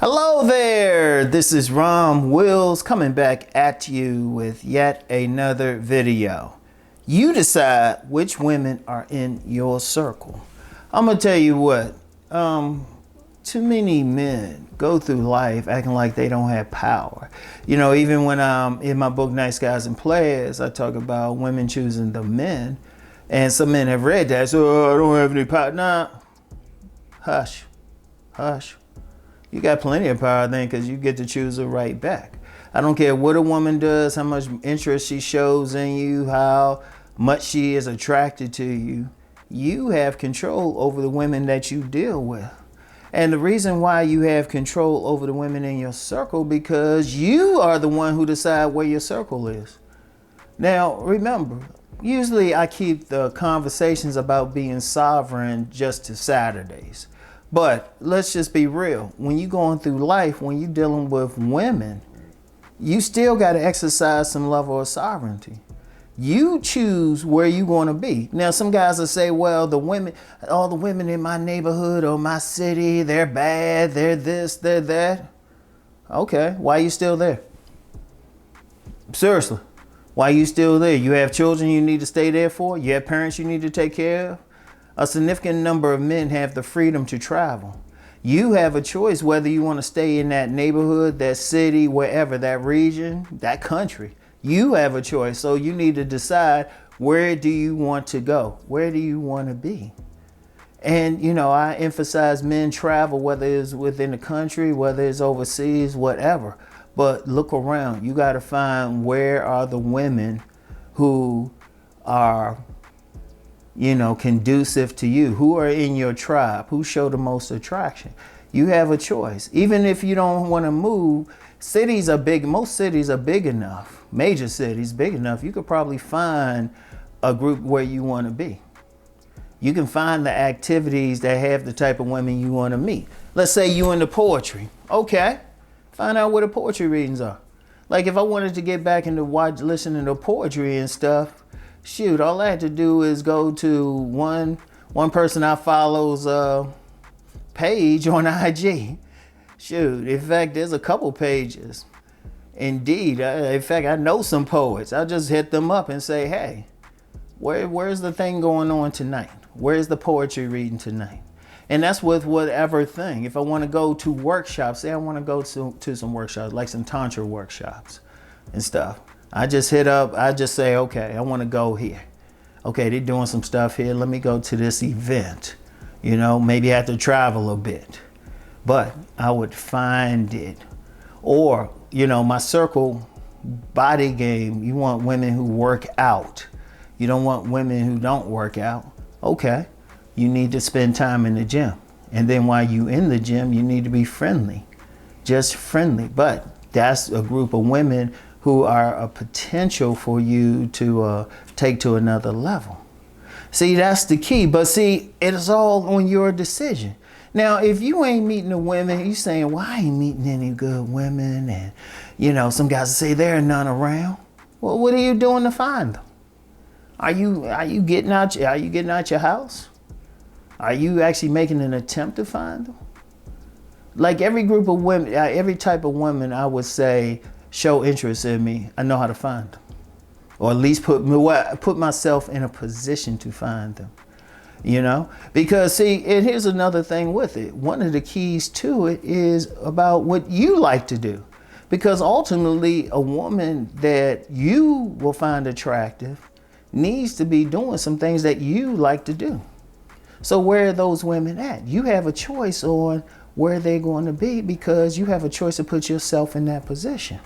Hello there, this is Rom Wills coming back at you with yet another video. You decide which women are in your circle. I'm gonna tell you what, too many men go through life acting like they don't have power. You know, even when I'm in my book, Nice Guys and Players, I talk about women choosing the men. And some men have read that, so I don't have any power. Nah, hush, hush. You got plenty of power then, because you get to choose her right back. I don't care what a woman does, how much interest she shows in you, how much she is attracted to you. You have control over the women that you deal with. And the reason why you have control over the women in your circle, because you are the one who decide where your circle is. Now, remember, usually I keep the conversations about being sovereign just to Saturdays. But let's just be real. When you're going through life, when you're dealing with women, you still got to exercise some level of sovereignty. You choose where you're going to be. Now, some guys will say, well, all the women in my neighborhood or my city, they're bad, they're this, they're that. Okay, why are you still there? Seriously, why are you still there? You have children you need to stay there for? You have parents you need to take care of? A significant number of men have the freedom to travel. You have a choice whether you want to stay in that neighborhood, that city, wherever, that region, that country. You have a choice. So you need to decide, where do you want to go? Where do you want to be? And, you know, I emphasize men travel, whether it's within the country, whether it's overseas, whatever. But look around. You got to find, where are the women who are, you know, conducive to you, who are in your tribe, who show the most attraction. You have a choice. Even if you don't want to move, cities are big. Most cities are big enough, major cities big enough. You could probably find a group where you want to be. You can find the activities that have the type of women you want to meet. Let's say you into poetry. Okay, find out where the poetry readings are. Like if I wanted to get back into listening to poetry and stuff, shoot, all I had to do is go to one person I follow's page on IG. Shoot, in fact, there's a couple pages. Indeed, in fact, I know some poets. I'll just hit them up and say, hey, where's the thing going on tonight? Where's the poetry reading tonight? And that's with whatever thing. If I want to go to workshops, say I want to go to some workshops, like some Tantra workshops and stuff. I just hit up, I just say, okay, I want to go here. Okay, they're doing some stuff here. Let me go to this event. You know, maybe I have to travel a bit, but I would find it. Or, you know, my circle body game, you want women who work out. You don't want women who don't work out. Okay, you need to spend time in the gym. And then while you in the gym, you need to be friendly, just friendly. But that's a group of women who are a potential for you to take to another level. See, that's the key. But see, it is all on your decision. Now, if you ain't meeting the women, you saying, well, I ain't meeting any good women. And, you know, some guys say there are none around. Well, what are you doing to find them? Are you getting out your house? Are you actually making an attempt to find them? Like every group of women, every type of woman, I would say, show interest in me, I know how to find them. Or at least put myself in a position to find them. You know? Because see, and here's another thing with it. One of the keys to it is about what you like to do. Because ultimately, a woman that you will find attractive needs to be doing some things that you like to do. So where are those women at? You have a choice on where they're going to be, because you have a choice to put yourself in that position.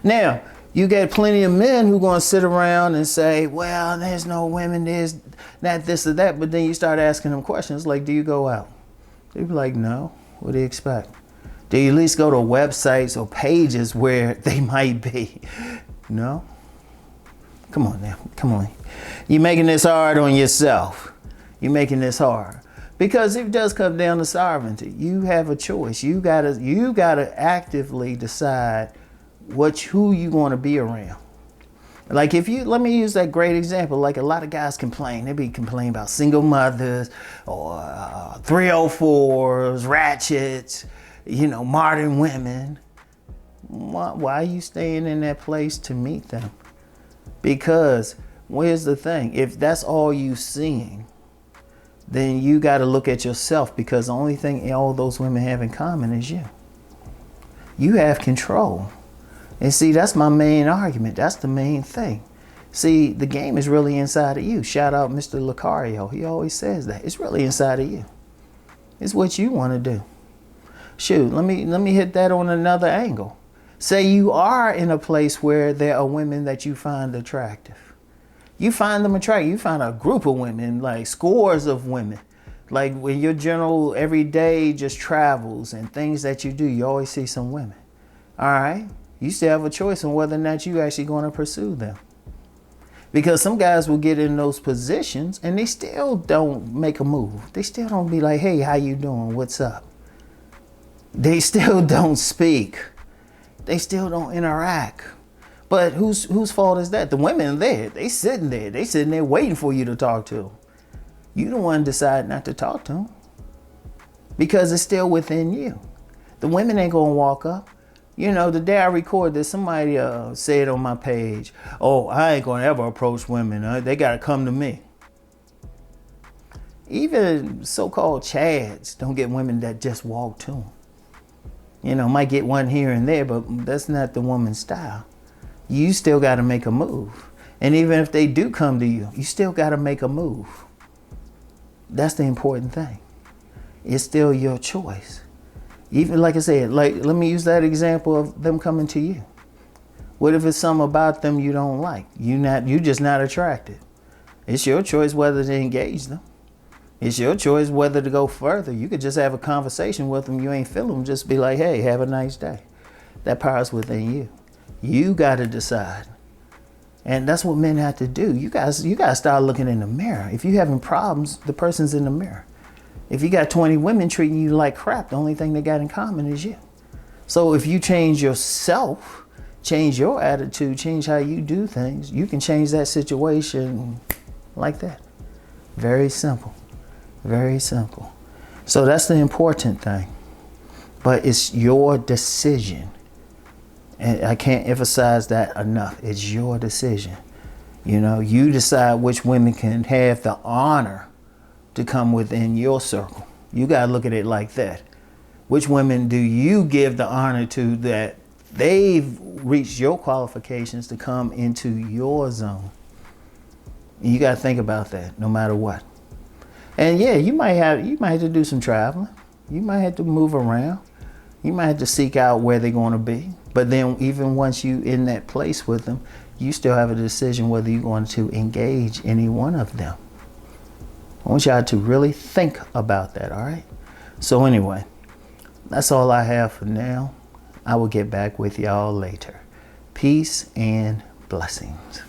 Now, you get plenty of men who are going to sit around and say, well, there's no women, there's not this or that. But then you start asking them questions like, do you go out? They'd be like, no. What do you expect? Do you at least go to websites or pages where they might be? No? Come on now. Come on. You're making this hard on yourself. You're making this hard. Because it does come down to sovereignty. You have a choice. You gotta actively decide who you want to be around. Like let me use that great example. Like a lot of guys complain. They be complaining about single mothers or 304s, ratchets, modern women. Why are you staying in that place to meet them? Because here's the thing, if that's all you seeing, then you got to look at yourself, because the only thing all those women have in common is you. You have control. And see, that's my main argument. That's the main thing. See, the game is really inside of you. Shout out Mr. Lucario. He always says that. It's really inside of you. It's what you want to do. Shoot, let me hit that on another angle. Say you are in a place where there are women that you find attractive. You find them attractive. You find a group of women, like scores of women. Like when your general everyday just travels and things that you do, you always see some women. All right? You still have a choice on whether or not you actually going to pursue them. Because some guys will get in those positions and they still don't make a move. They still don't be like, hey, how you doing? What's up? They still don't speak. They still don't interact. But whose fault is that? The women there. They sitting there. They sitting there waiting for you to talk to them. You the one decide not to talk to them. Because it's still within you. The women ain't going to walk up. The day I record this, somebody said on my page, oh, I ain't going to ever approach women. They got to come to me. Even so-called Chads don't get women that just walk to them. Might get one here and there, but that's not the woman's style. You still got to make a move. And even if they do come to you, you still got to make a move. That's the important thing. It's still your choice. Even like I said, let me use that example of them coming to you. What if it's something about them you don't like? You just not attracted. It's your choice whether to engage them. It's your choice whether to go further. You could just have a conversation with them. You ain't feel them. Just be like, hey, have a nice day. That power's within you. You got to decide. And that's what men have to do. You guys start looking in the mirror. If you're having problems, the person's in the mirror. If you got 20 women treating you like crap, the only thing they got in common is you. So if you change yourself, change your attitude, change how you do things, you can change that situation like that. Very simple. Very simple. So that's the important thing. But it's your decision. And I can't emphasize that enough. It's your decision. You decide which women can have the honor to come within your circle. You got to look at it like that. Which women do you give the honor to that they've reached your qualifications to come into your zone? And you got to think about that no matter what. And yeah, you might have to do some traveling. You might have to move around. You might have to seek out where they're going to be. But then even once you in that place with them, you still have a decision whether you're going to engage any one of them. I want y'all to really think about that, all right? So anyway, that's all I have for now. I will get back with y'all later. Peace and blessings.